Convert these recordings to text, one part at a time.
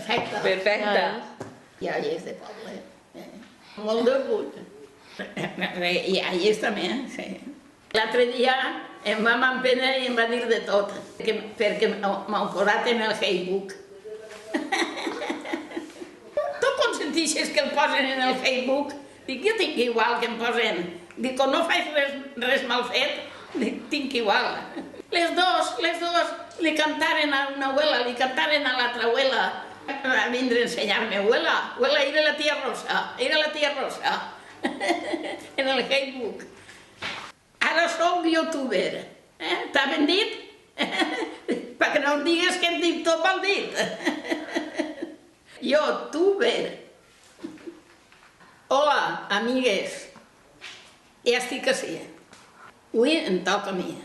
perfecte. Perfecte. Ja hi és de poble. Molt d'orgull. I allà també, sí. L'altre dia em vam emprendre i em va dir de tot, perquè m'ho posat en el Facebook. Tu consentixes que el posen en el Facebook? Dic, jo tinc igual que em posen. Dic, quan no faig res mal fet, dic, tinc igual. Les dos li cantaren a una abuela, li cantaren a l'altra abuela. Va vindre a ensenyar-me, abuela, era la tia Rosa, en el Facebook. Ara soc youtuber, t'ha ben dit? Perquè no em digues que em dic tot mal dit. Youtuber. Hola, amigues. Ja estic així. Avui em toca a mi.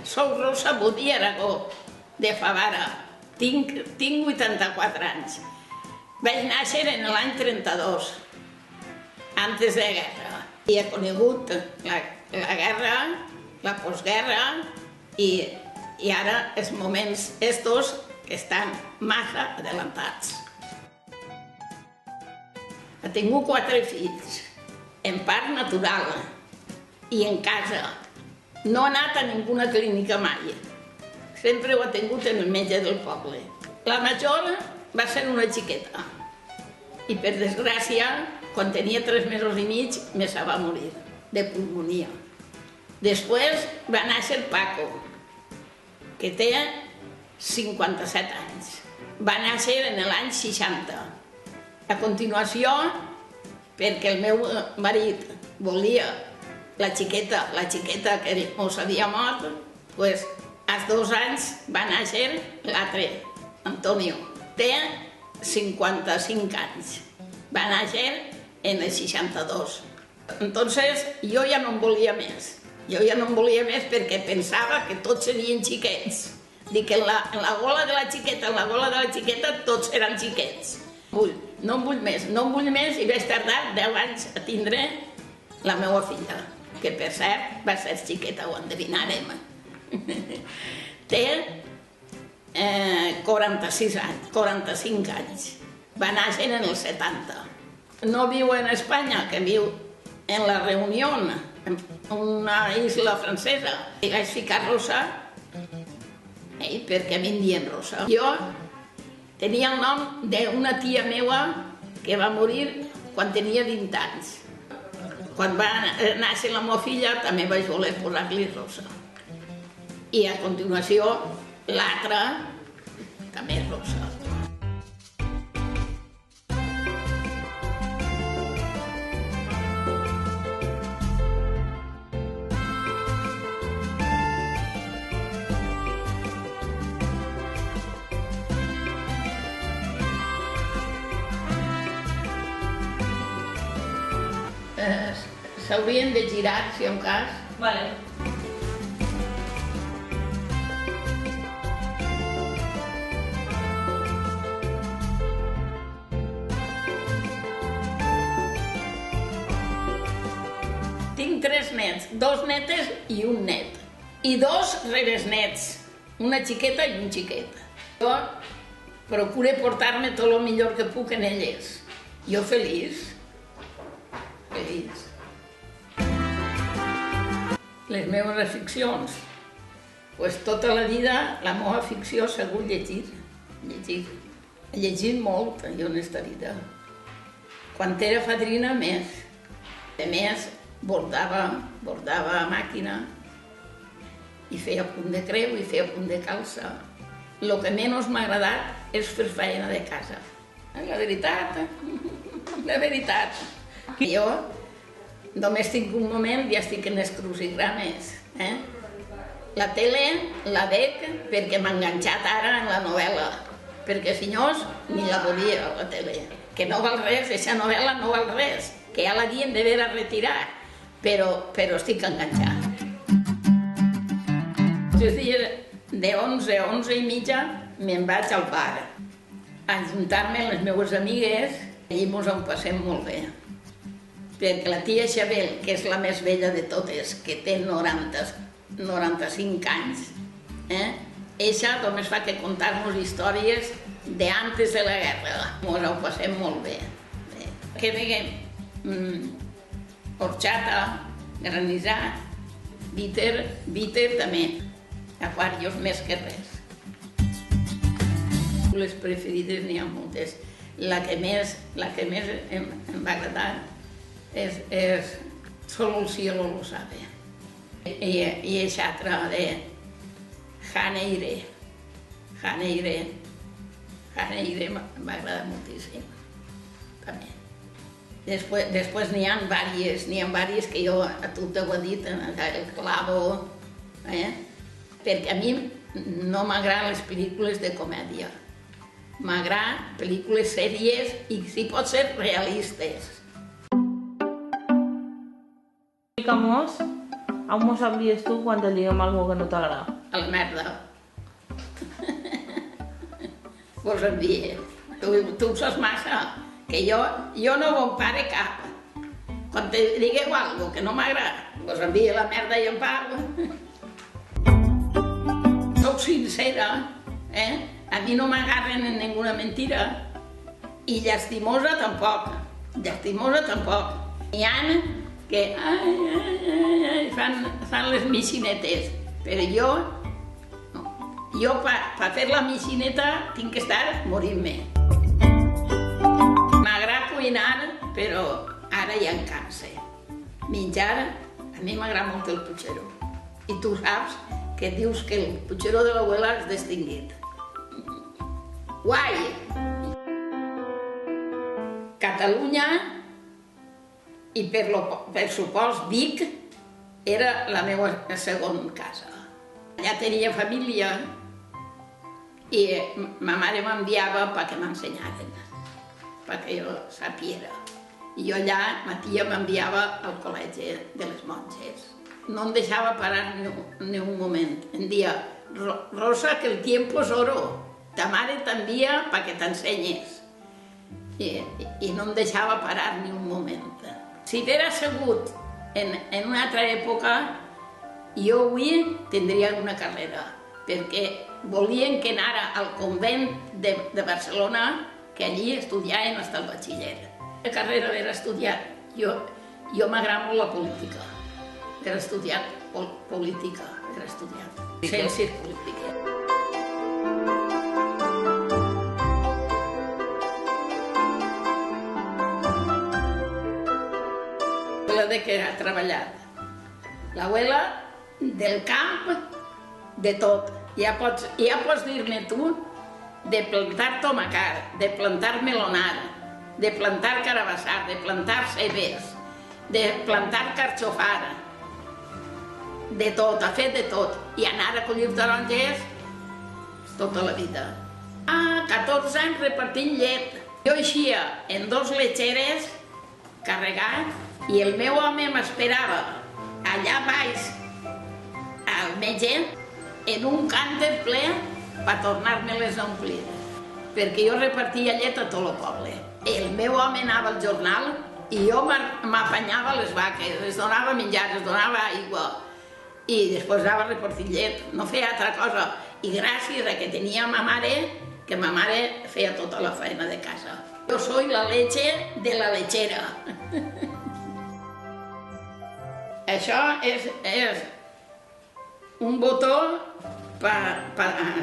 Soc Rosa Budí Aragó, de Favara. Tinc 84 anys. Vaig néixer en l'any 32, antes de guerra. I he conegut la guerra, la postguerra i ara els moments estos que estan massa adelantats. He tingut 4 fills, en part natural i en casa. No he anat a ninguna clínica mai. Sempre ho he tingut en el metge del poble. La major va ser una xiqueta. I per desgràcia, quan tenia 3 mesos i mig, me se va morir de pulmonia. Després va néixer Paco, que té 57 anys. Va néixer en l'any 60. A continuació, perquè el meu marit volia la xiqueta que mos havia mort, doncs als 2 anys va néixer l'altre, Antonio. Té 55 anys. Va néixer en el 62. Entonces, jo ja no en volia més. Jo ja no en volia més perquè pensava que tots serien xiquets. Dic que en la gola de la xiqueta tots eren xiquets. No en vull més i vaig tardar 10 anys a tindre la meva filla, que per cert va ser xiqueta, ho endevinarem. Té 45 anys. Va néixer en el 70. No viu en Espanya, que viu en la Reunió, en una isla francesa. I vaig ficar Rosa, perquè em dien Rosa. Jo tenia el nom d'una tia meva que va morir quan tenia 20 anys. Quan va néixer la meva filla també vaig voler posar-li Rosa. I a continuació l'altra també Rosa. S'haurien de girar, si en cas. Vale. Tinc 3 nets, 2 netes i un net. I 2 rebesnets, una xiqueta i un xiquet. Jo procuro portar-me tot el millor que puc en elles. Jo feliç. Feliç. Les meves aficions? Pues tota la vida la meva afició ha sigut llegir. He llegit molt, jo, en esta vida. Quan era fadrina, més. A més, bordava a màquina i feia punt de creu i feia punt de calça. El que menys m'ha agradat és fer feina de casa. La veritat. Jo només tinc un moment i estic en els crucigrames. La tele la veig perquè m'ha enganxat ara en la novel·la, perquè si no ni la volia, la tele. Que no val res, aquesta novel·la no val res, que ja l'havien d'haver retirat, però estic enganxat. altres dies, de 11 a 11 i mitja, me'n vaig al bar a ajuntar-me amb les meves amigues i mos en passem molt bé. Perquè la tia Xabel, que és la més vella de totes, que té 95 anys, eixa només fa que contar-nos històries d'antes de la guerra. Mos ho passem molt bé. Què diguem? Horchata, granissat, bitter també. Aquarios més que res. Les preferides n'hi ha moltes. La que més em va agradar és Solo el cielo lo sabe. I aquesta altra de Janeire. Janeire m'agrada moltíssim, també. Després n'hi ha vàries que jo a tu t'ho he dit, el clavo, perquè a mi no m'agraden les pel·lícules de comèdia. M'agraden pel·lícules sèries i, si pot ser, realistes. Explica'mos, on mos sabries tu quan te diguem alguna que no t'agrada? A la merda. Vos envie. Tu ho saps massa, que jo no ho pare cap. Quan te digueu alguna que no m'agrada, vos envie la merda i em parlo. Soc sincera, a mi no m'agarren en ninguna mentira. I llastimosa tampoc. N'hi ha que fan les mixinetes, però jo per fer la mixineta tinc que estar morint-me. M'agrada cuinar, però ara ja em cansa. Menjar, a mi m'agrada molt el puigero. I tu saps que dius que el puigero de l'abuela és distingit. Guai! Catalunya, i per supost Vic, era la meva segona casa. Allà tenia família i ma mare m'enviava perquè m'ensenyaren, perquè jo sapiera. I jo allà, ma tia m'enviava al col·legi de les monges. No em deixava parar ni un moment. Em deia, Rosa, que el tiempo es oro. Ta mare t'envia perquè t'ensenyes. I no em deixava parar ni un moment. Si t'era assegut en una altra època, jo avui tindria una carrera, perquè volien que anara al convent de Barcelona, que allí estudiaven fins al batxiller. La carrera era estudiar. Jo m'agrada molt la política. Era estudiat política, era estudiat. Ciències polítiques. De què ha treballat. L'abuela, del camp, de tot. Ja pots dir-me tu de plantar tomacar, de plantar melonar, de plantar carabassar, de plantar cebes, de plantar carxofar, de tot, ha fet de tot. I anar a collir taronges tota la vida. 14 anys repartint llet. Jo eixia en 2 letxeres carregat i el meu home m'esperava allà baix al metge en un cànter ple per tornar-me-les a omplir, perquè jo repartia llet a tot el poble. El meu home anava al jornal i jo m'apanyava les vaques, les donava menjar, les donava aigua i després anava a repartir llet, no feia altra cosa. I gràcies a que tenia ma mare, que ma mare feia tota la feina de casa. Jo soy la leche de la lechera. Això és un botó per,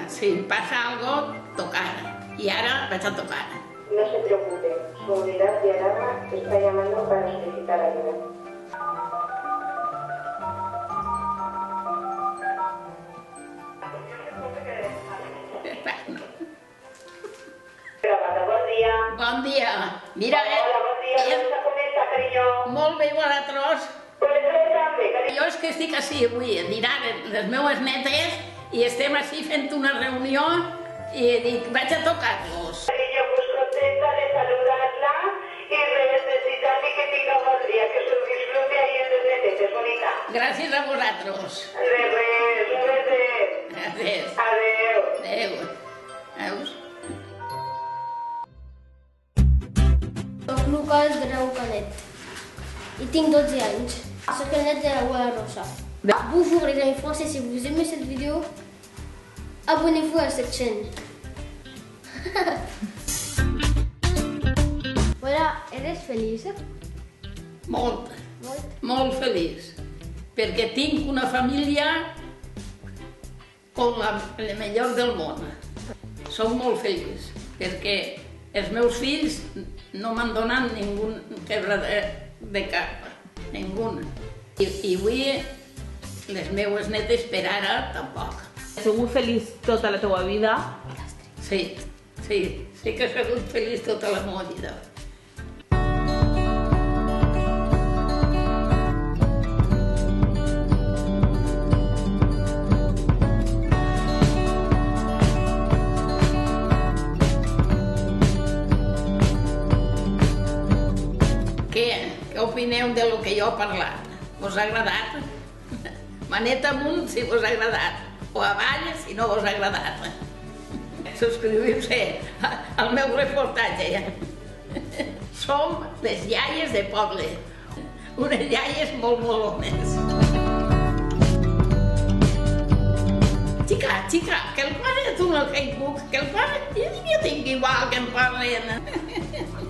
si passa algo, tocar. Y ahora vaig a tocar. No se preocupe, su unidad de alarma está llamando para solicitar ayuda. Bon dia. Bon dia. Mira, hola, bon dia. Com està, carinyo? Molt bé, vosaltres. També, carinyo. Jo és que estic així avui, dinant les meves netes i estem així fent una reunió i dic, vaig a tocar-los. Carinyo, pues contenta de saludarla y necesitarle que tenga bon dia, que se disfrute ahí en les netetes, bonica. Gràcies a vosaltres. Res. Adéu. Adéu. Adéu. Veus? Soc Lucas Grau Canet i tinc 12 anys. Soc el net de l'abuela Rosa. Bonjour les amis français, si vous aimez cette vidéo, abonnez-vous à cette chaîne. Hola, ¿eres feliz? Molt, Molt. molt feliç. Perquè tinc una família com la millor del món. Soc molt feliç, perquè els meus fills no m'han donat ningú quebra de cap, ningú. I avui les meues netes per ara tampoc. Has sigut feliç tota la teva vida? Sí, sí, sí que he sigut feliç tota la meva vida. Què opineu de lo que jo he parlat? Vos ha agradat? Manet amunt si vos ha agradat, o avall si no vos ha agradat. Subscriviu-se al meu reportatge. Som les iaies de poble, unes iaies molt molones. Xica, que el pare tu no el Facebook, que el pare, jo tinc igual que em parlen.